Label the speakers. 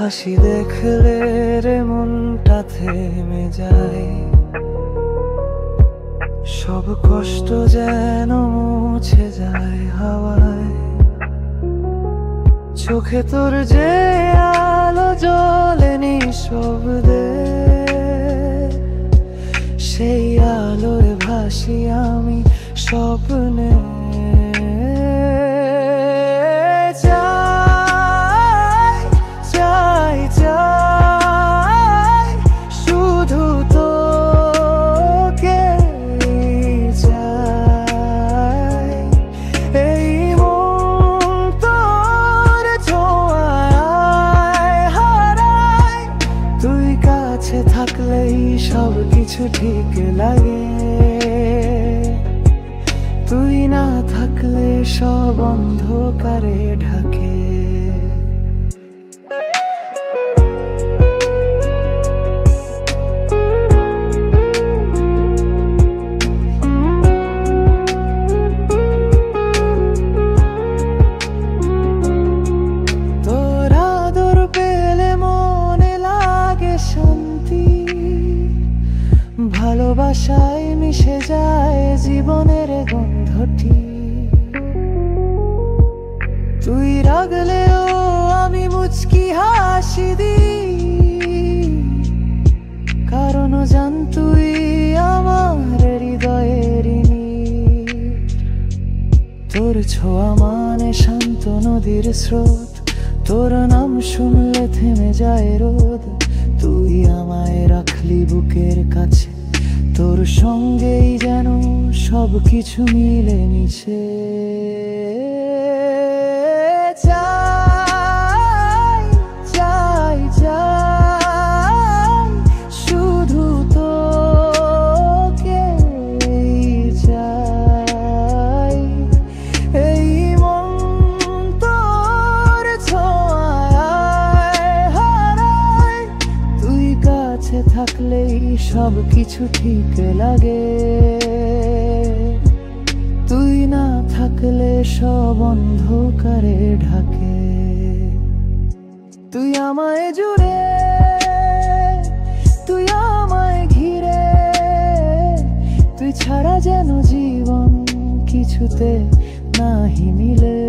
Speaker 1: হাসি দেখলে রে মনটা থেমে যায়, সব কষ্ট যেন মুছে যায় হাওয়ায়। চোখে তোর যে আলো জ্বলে নিঃশব্দে, সেই আলোয় ভাসি আমি স্বপ্নে। চাই চাই চাই শুধু তোকে চাই, এই মন তোর ছোঁয়ায় হারায়। তুই কাছে থাকলেই সব কিছু ঠিক লাগে, তুই না থাকলে সব অন্ধকারে ঢাকে। তোর আদর পেলে মনে লাগে শান্তি, ভালোবাসায় মিশে যায় জীবনের গন্ধটি। তুই রাগলেও আমি মুচকি হাসি দিই, কারণ জান তুই আমার হৃদয়ের নীড়। তোর ছোঁয়া মানে শান্ত নদীর স্রোত, তোর নাম শুনলে থেমে যায় রোদ। তুই আমায় রাখলি বুকের কাছে, তোর সঙ্গেই যেন সব কিছু মিলে মিশে। চাই চাই চাই শুধু তোকে চাই, এই মন তোর ছোঁয়ায় হারায়। তুই কাছে থাকলেই সব কিছু ঠিক লাগে, তুই না থাকলে সব অন্ধকারে ঢাকে। তুই আমায় জুড়ে, তুই আমায় ঘিরে, তুই ছাড়া যেন জীবন কিছুতে নাহি মিলে।